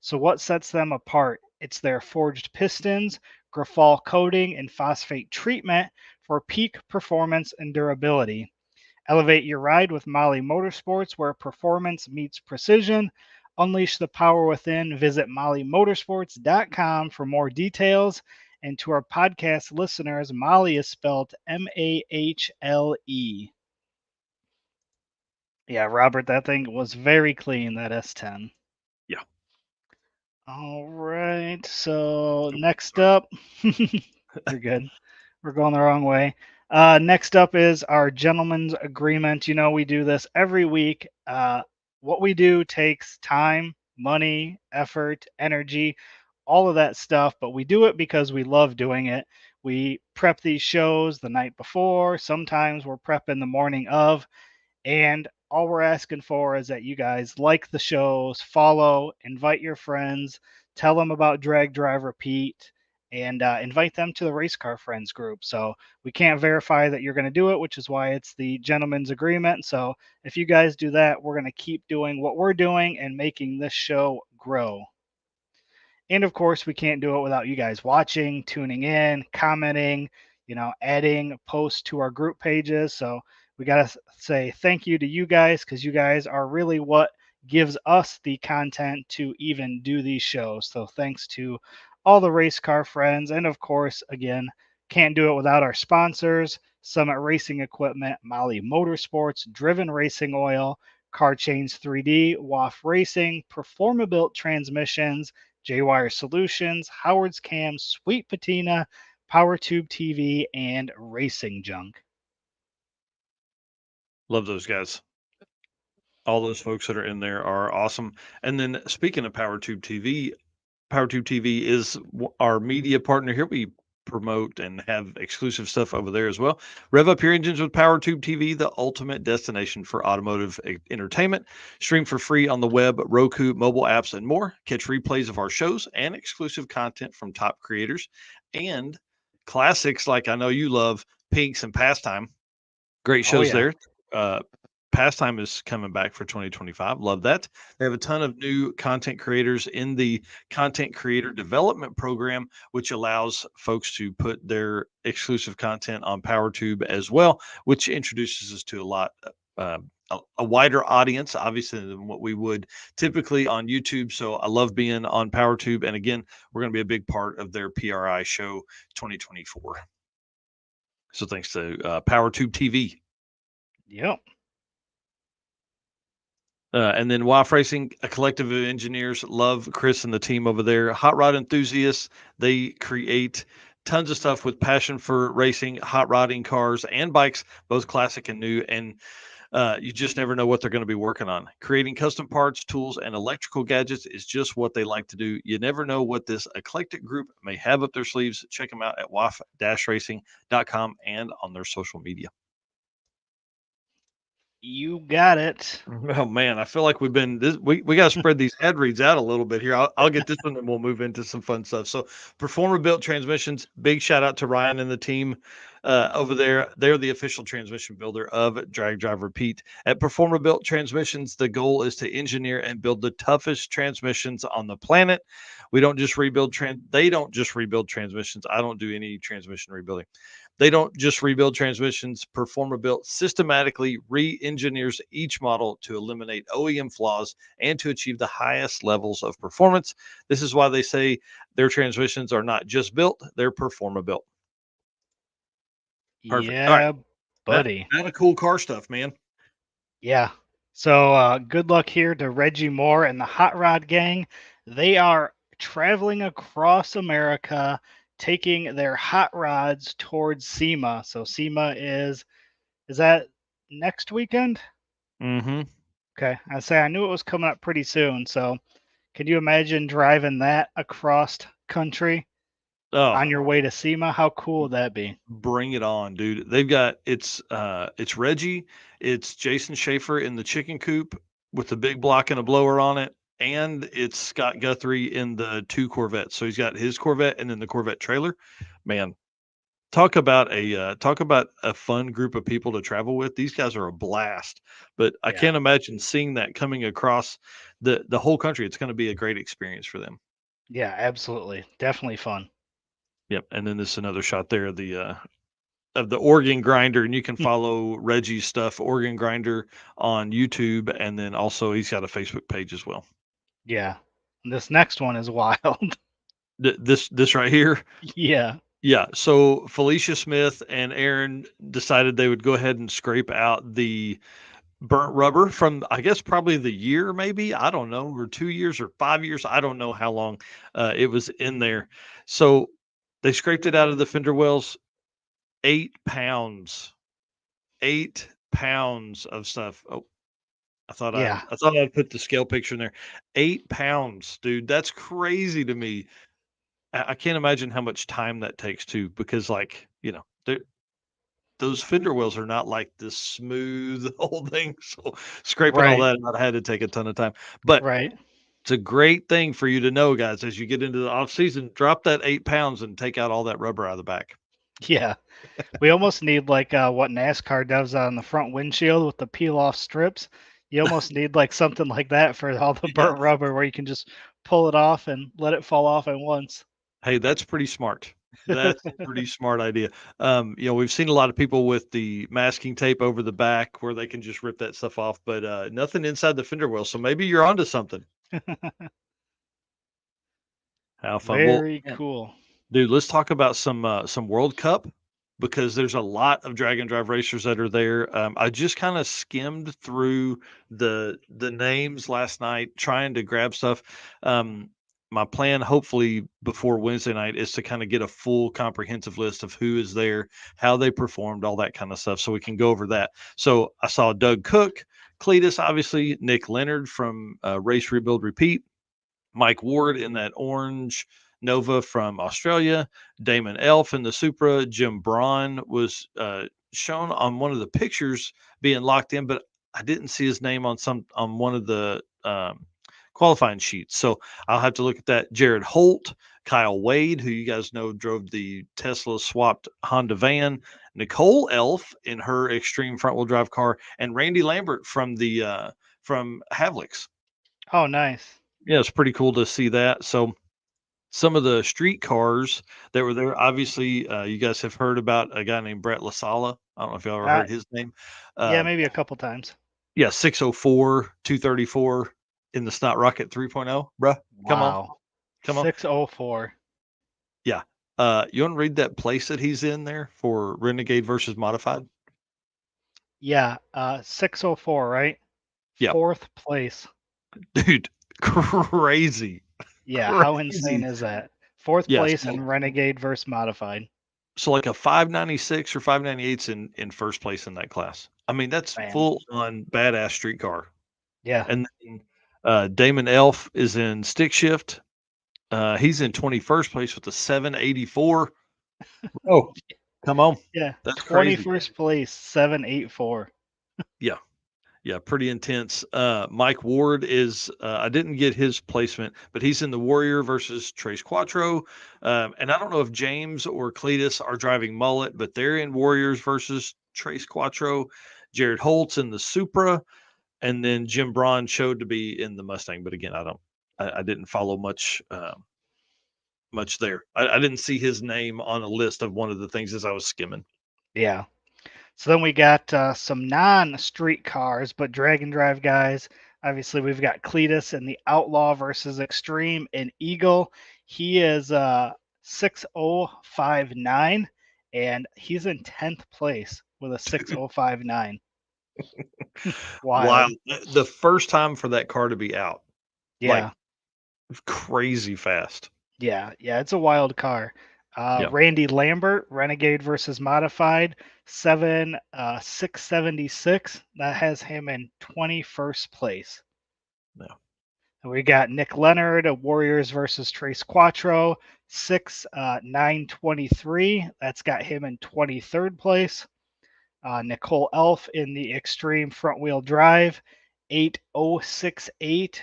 So, what sets them apart? It's their forged pistons, graphol coating, and phosphate treatment for peak performance and durability. Elevate your ride with Mali Motorsports, where performance meets precision. Unleash the power within. Visit mollymotorsports.com for more details. And to our podcast listeners, Molly is spelled Mahle. Yeah, Robert, that thing was very clean, that S10. Yeah. All right, so Oop, next sorry. up, you're good. We're going the wrong way. Next up is our gentleman's agreement. You know, we do this every week. What we do takes time, money, effort, energy, all of that stuff, but we do it because we love doing it. We prep these shows the night before. Sometimes we're prepping the morning of. And all we're asking for is that you guys like the shows, follow, invite your friends, tell them about Drag Drive Repeat, and invite them to the Race Car Friends group. So we can't verify that you're going to do it, which is why it's the gentleman's agreement. So if you guys do that, we're going to keep doing what we're doing and making this show grow. And of course, we can't do it without you guys watching, tuning in, commenting, adding posts to our group pages. So we got to say thank you to you guys because you guys are really what gives us the content to even do these shows. So thanks to all the race car friends. And of course, again, can't do it without our sponsors Summit Racing Equipment, Mali Motorsports, Driven Racing Oil, Car Chains 3D, WAF Racing, Performabuilt Transmissions, J-Wire Solutions, Howard's Cam, Sweet Patina, PowerTube TV, and Racing Junk. Love those guys. All those folks that are in there are awesome. And then speaking of PowerTube TV is our media partner here. We promote and have exclusive stuff over there as well. Rev up your engines with PowerTube TV, the ultimate destination for automotive entertainment. Stream for free on the web, Roku, mobile apps, and more. Catch replays of our shows and exclusive content from top creators and classics like I know you love, Pinks and Pastime. Great Oh, shows yeah. there. Uh, Pastime is coming back for 2025. Love that. They have a ton of new content creators in the content creator development program, which allows folks to put their exclusive content on PowerTube as well, which introduces us to a lot. A wider audience, obviously, than what we would typically on YouTube. So I love being on PowerTube. And again, we're going to be a big part of their PRI show 2024. So thanks to PowerTube TV. Yep. And then WAF Racing, a collective of engineers, love Chris and the team over there. Hot rod enthusiasts, they create tons of stuff with passion for racing, hot rodding cars and bikes, both classic and new. And you just never know what they're going to be working on. Creating custom parts, tools, and electrical gadgets is just what they like to do. You never know what this eclectic group may have up their sleeves. Check them out at waf-racing.com and on their social media. You got it. Oh man, I feel like we've been this. We got to spread these ad reads out a little bit here. I'll get this one, and we'll move into some fun stuff. So, Performer Built Transmissions. Big shout out to Ryan and the team over there. They're the official transmission builder of Drag Drive Repeat. At Performer Built Transmissions, the goal is to engineer and build the toughest transmissions on the planet. We don't just rebuild They don't just rebuild transmissions. I don't do any transmission rebuilding. They don't just rebuild transmissions. Performer Built systematically re engineers each model to eliminate OEM flaws and to achieve the highest levels of performance. This is why they say their transmissions are not just built, they're Performer Built. Perfect. All right. Yeah, That, buddy. that a cool car stuff, man. Yeah. So good luck here to Reggie Moore and the Hot Rod Gang. They are traveling across America, taking their hot rods towards SEMA. So SEMA is that next weekend? Mm-hmm. Okay. I say I knew it was coming up pretty soon. So, can you imagine driving that across country on Oh, your way to SEMA? How cool would that be? bring it on, dude. They've got it's Reggie, it's Jason Schaefer in the chicken coop with the big block and a blower on it, and it's Scott Guthrie in the two Corvettes. So he's got his Corvette and then the Corvette trailer. Man, talk about a fun group of people to travel with. These guys are a blast. But I Yeah. can't imagine seeing that coming across the whole country. It's going to be a great experience for them. Yeah, absolutely. Definitely fun. Yep. And then this is another shot there of the organ grinder, and you can follow Reggie's stuff, organ grinder, on YouTube, and then also he's got a Facebook page as well. Yeah. This next one is wild. This right here, Yeah. yeah. So Felicia Smith and Aaron decided they would go ahead and scrape out the burnt rubber from, I guess, probably the year, maybe, I don't know, or 2 years or 5 years. I don't know how long it was in there. So they scraped it out of the fender wells. 8 pounds, 8 pounds of stuff. Oh, Yeah. I thought I'd put the scale picture in there. 8 pounds, dude. That's crazy to me. I can't imagine how much time that takes too, because like, those fender wells are not like this smooth whole thing. So scraping all Right. that out had to take a ton of time. But Right. it's a great thing for you to know, guys, as you get into the off season, drop that 8 pounds and take out all that rubber out of the back. Yeah. We almost need like what NASCAR does on the front windshield with the peel off strips. You almost need like something like that for all the Yeah. burnt rubber where you can just pull it off and let it fall off at once. Hey, that's pretty smart. That's a pretty smart idea. We've seen a lot of people with the masking tape over the back where they can just rip that stuff off, but nothing inside the fender well. So maybe you're onto something. How fun. Well, Very man, cool. dude, let's talk about some World Cup, because there's a lot of drag and drive racers that are there. I just kind of skimmed through the names last night, trying to grab stuff. My plan, hopefully before Wednesday night, is to kind of get a full comprehensive list of who is there, how they performed, all that kind of stuff, so we can go over that. So I saw Doug Cook, Cletus, obviously, Nick Leonard from Race Rebuild Repeat, Mike Ward in that orange Nova from Australia, Damon Elf in the Supra, Jim Braun was shown on one of the pictures being locked in, but I didn't see his name on one of the qualifying sheets. So I'll have to look at that. Jared Holt, Kyle Wade, who you guys know drove the Tesla swapped Honda van, Nicole Elf in her extreme front wheel drive car, and Randy Lambert from Havlicks. Oh, nice. Yeah, it's pretty cool to see that. So some of the street cars that were there, obviously, you guys have heard about a guy named Brett LaSala. I don't know if you ever Uh, heard his name. yeah, Uh, maybe a couple times. yeah, 604, 234 in the Snot Rocket 3.0, bruh. Come on, Wow. come on. 604. Yeah. You want to read that place that he's in there for Renegade versus Modified? Yeah, 604, right? Yeah, Fourth place. dude, crazy, Yeah, how insane crazy. is that? Fourth Yeah, place in Renegade versus Modified. so like a 596 or 598's in first place in that class. I mean, that's Man. full on badass street car. Yeah. And then Damon Elf is in stick shift. He's in 21st place with a 784. Oh, come on. Yeah. That's crazy. 21st place, 784. Yeah. Yeah, pretty intense. Mike Ward is, I didn't get his placement, but he's in the Warrior versus Trace Quattro. And I don't know if James or Cletus are driving Mullet, but they're in Warriors versus Trace Quattro. Jared Holt's in the Supra, and then Jim Braun showed to be in the Mustang. But again, I didn't follow much there. I didn't see his name on a list of one of the things as I was skimming. Yeah. So then we got some non-street cars, but drag and drive guys. Obviously, we've got Cletus in the Outlaw versus Extreme in Eagle. He is 6059, and he's in 10th place with a 6059. Wow. Wild. The first time for that car to be out, like Yeah. crazy fast. Yeah. Yeah. It's a wild car. Yeah. Randy Lambert, Renegade versus Modified, 676. That has him in 21st place. Yeah. And we got Nick Leonard, Warriors versus Trace Quattro, 923. That's got him in 23rd place. Nicole Elf in the Extreme Front Wheel Drive, 8068.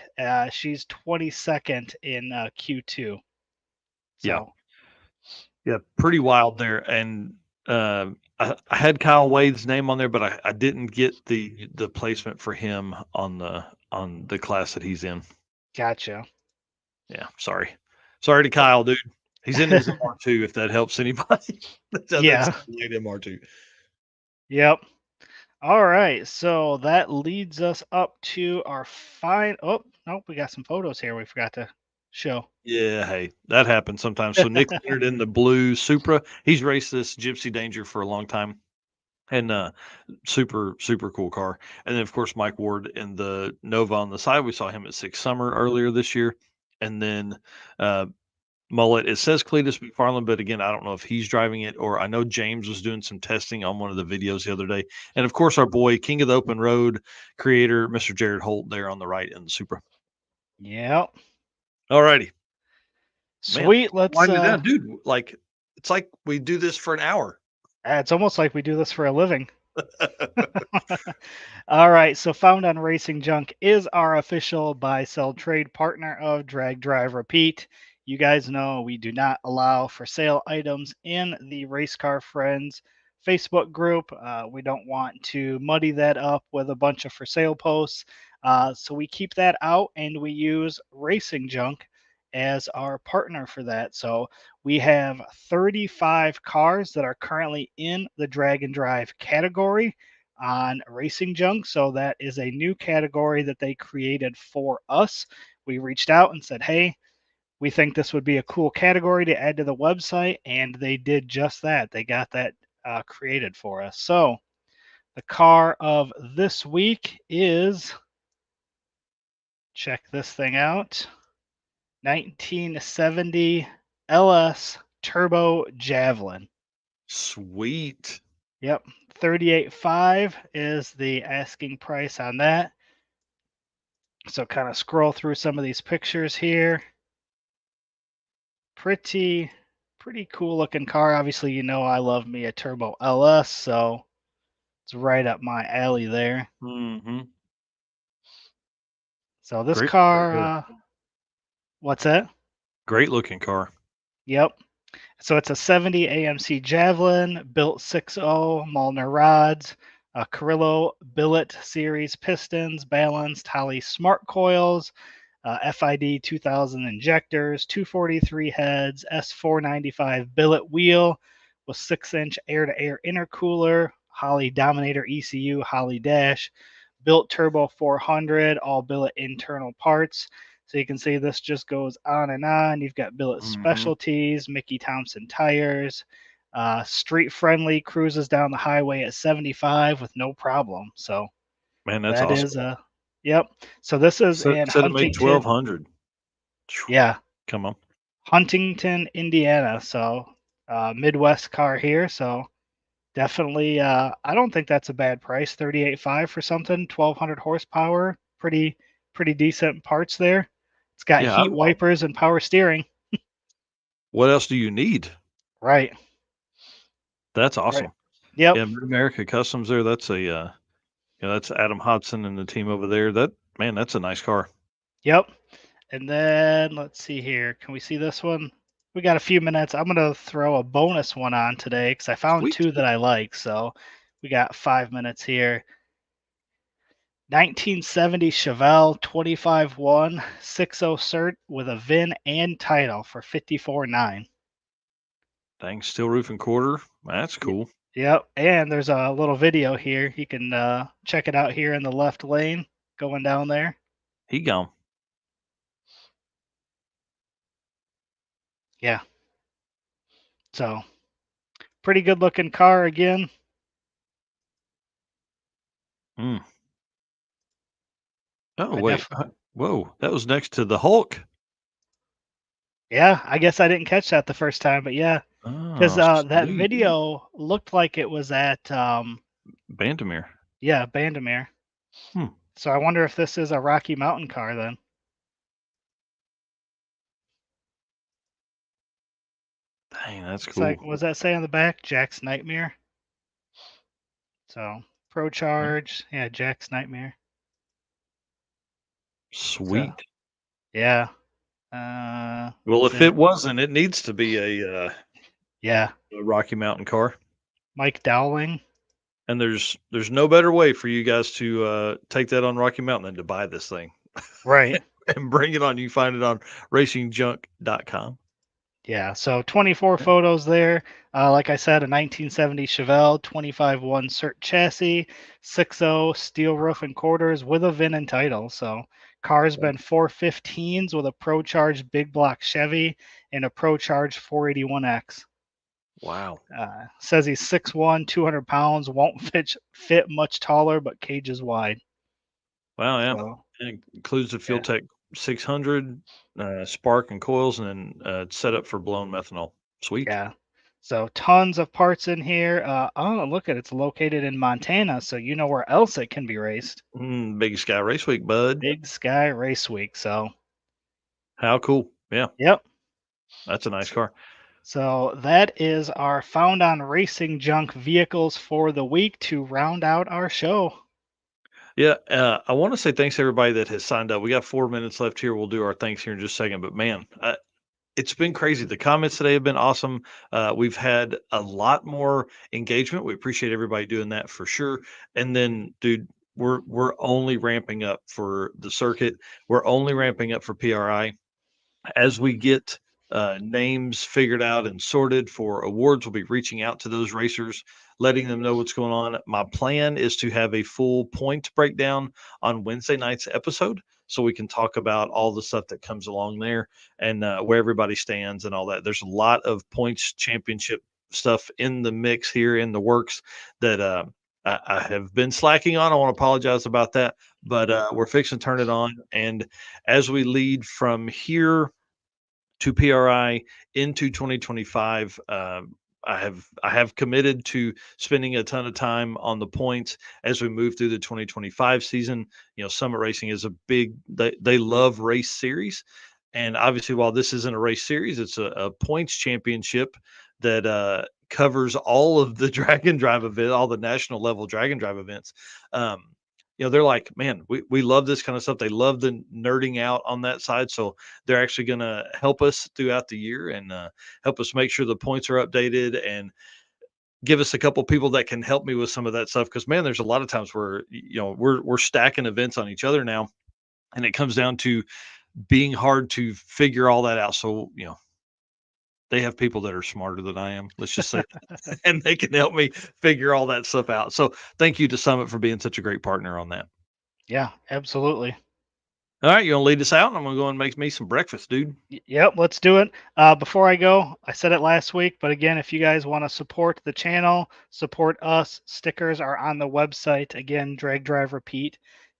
She's 22nd in Q2. Yeah. So, Yeah. Pretty wild there. And I had Kyle Wade's name on there, but I didn't get the placement for him on the class that he's in. gotcha. Yeah. Sorry to Kyle, dude. He's in his MR2, if that helps anybody. That's Yeah. late MR2. Yep. All right. So that leads us up to our fine. Oh, nope. We got some photos here we forgot to show. Yeah, hey, that happens sometimes. So Nick Leonard in the blue Supra, he's raced this Gypsy Danger for a long time, and super cool car. And then of course Mike Ward in the Nova on the side. We saw him at Six Summer earlier this year, and then uh, Mullet. It says Cletus McFarland, but again, I don't know if he's driving it or I know James was doing some testing on one of the videos the other day. And of course, our boy King of the Open Road creator, Mr. Jared Holt, there on the right in the Supra. Yep. All righty. Man, Sweet. Let's wind it down, dude. Like it's like we do this for an hour. it's almost like we do this for a living. All right, so Found on Racing Junk is our official buy, sell, trade partner of Drag Drive Repeat. You guys know we do not allow for sale items in the Race Car Friends Facebook group. We don't want to muddy that up with a bunch of for sale posts. So we keep that out and we use Racing Junk as our partner for that. So we have 35 cars that are currently in the Drag and Drive category on Racing Junk. So that is a new category that they created for us. We reached out and said, hey, we think this would be a cool category to add to the website. And they did just that. They got that created for us. So the car of this week is, check this thing out, 1970 LS Turbo Javelin. Sweet. Yep. 38.5 is the asking price on that. So kind of scroll through some of these pictures here. Pretty cool looking car. Obviously, you know I love me a Turbo LS, so it's right up my alley there. Mm-hmm. So this Great, great car, car. what's that? Great looking car. Yep. So it's a 70 AMC Javelin, built 6.0, Malner rods, Carrillo billet series pistons, balanced Holley smart coils, FID 2000 injectors, 243 heads, S495 billet wheel with 6-inch air-to-air intercooler, Holley Dominator ECU, Holley dash, built turbo 400, all billet internal parts. So you can see this just goes on and on. You've got billet Mm-hmm. specialties, Mickey Thompson tires, street friendly, cruises down the highway at 75 with no problem. So Man, that's that awesome. is yep. So this is in Said it made Huntington. 1,200. Yeah, Come on. Huntington, Indiana. So Midwest car here. So definitely, I don't think that's a bad price. 38.5 for something. 1,200 horsepower. Pretty decent parts there. It's got Yeah. heat wipers and power steering. What else do you need? Right. That's Right. awesome. Yep. Yeah, Mid America Customs there. That's that's Adam Hodson and the team over there. That's a nice car. Yep. And then let's see here. Can we see this one? We got a few minutes. I'm gonna throw a bonus one on today because I found Sweet. two that I like. So we got 5 minutes here. 1970 Chevelle 25-1 60 cert with a VIN and title for 54.9. Dang, steel roof and quarter. That's cool. Yep, and there's a little video here. You can check it out here in the left lane going down there. He gone. Yeah, so pretty good looking car again. Mm. Oh I wait. definitely, Whoa, that was next to the Hulk. yeah, I guess I didn't catch that the first time, but yeah, because Oh, that sweet. video looked like it was at Bandamere. yeah, Bandamere. Hmm. So I wonder if this is a Rocky Mountain car then. Dang, that's It's like, cool. was that say on the back? Jack's Nightmare. So Pro Yeah. Charge, yeah, Jack's Nightmare. So Sweet. yeah, Well, is if it it? wasn't, it needs to be Yeah, a Rocky Mountain car. Mike Dowling. And there's no better way for you guys to take that on Rocky Mountain than to buy this thing Right. and bring it on. You find it on racingjunk.com. Yeah, so 24 Yeah. photos there. Like I said, a 1970 Chevelle, 25-1 CERT chassis, 6.0 steel roof and quarters with a VIN and title. So car's been 415s with a Pro Charge big block Chevy and a Pro Charge 481X. Wow. Says he's 6'1", 200 pounds, won't fit much taller, but cage is wide. Wow, yeah. So It includes the Fuel yeah, Tech 600 spark and coils, and then it's set up for blown methanol. Sweet. yeah. So tons of parts in here. Oh, look at it's located in Montana, so you know where else it can be raced. Big Sky Race Week, bud. Big Sky Race Week. So How cool. Yeah, yep. that's a nice car. So that is our found on racing junk vehicles for the week to round out our show. Yeah, I want to say thanks to everybody that has signed up. We got 4 minutes left here. We'll do our thanks here in just a second. But man, it's been crazy. The comments today have been awesome. We've had a lot more engagement. We appreciate everybody doing that for sure. And then, dude, we're only ramping up for the circuit. We're only ramping up for PRI as we get names figured out and sorted for awards. We'll be reaching out to those racers, letting them know what's going on. My plan is to have a full point breakdown on Wednesday night's episode so we can talk about all the stuff that comes along there and where everybody stands and all that. There's a lot of points championship stuff in the mix here in the works that I have been slacking on. I want to apologize about that, but we're fixing to turn it on. And as we lead from here to PRI into 2025. I have committed to spending a ton of time on the points as we move through the 2025 season. You know, Summit Racing is a big they love race series, and obviously while this isn't a race series, it's a points championship that covers all of the drag and drive event, all the national level drag and drive events. Um, they're like, man, we love this kind of stuff. They love the nerding out on that side. So they're actually going to help us throughout the year and help us make sure the points are updated and give us a couple people that can help me with some of that stuff. Because man, there's a lot of times where we're stacking events on each other now, and it comes down to being hard to figure all that out. So they have people that are smarter than I am. Let's just say, that, and they can help me figure all that stuff out. So thank you to Summit for being such a great partner on that. Yeah, absolutely. All right, you gonna lead us out? And I'm gonna go and make me some breakfast, dude. Yep, let's do it. Before I go, I said it last week, but again, if you guys want to support the channel, support us, stickers are on the website. Again,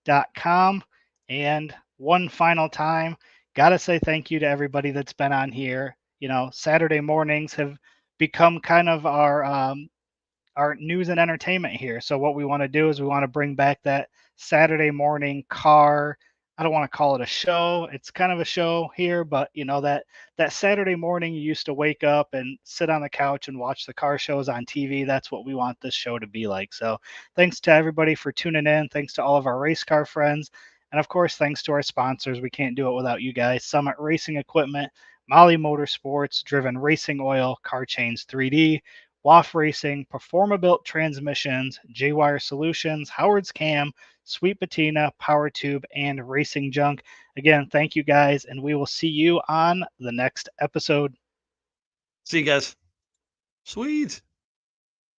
dragdriverepeat.com. And one final time, got to say thank you to everybody that's been on here. You know, Saturday mornings have become kind of our news and entertainment here. So what we want to do is we want to bring back that Saturday morning car. I don't want to call it a show. It's kind of a show here, but you know that Saturday morning you used to wake up and sit on the couch and watch the car shows on TV. That's what we want this show to be like. So thanks to everybody for tuning in. Thanks to all of our race car friends. And of course, thanks to our sponsors. We can't do it without you guys. Summit Racing Equipment, Molly Motorsports, Driven Racing Oil, Car Chains 3D, WAF Racing, Performabuilt Transmissions, J-Wire Solutions, Howard's Cam, Sweet Patina, Power Tube, and Racing Junk. Again, thank you guys, and we will see you on the next episode. See you guys. Sweet.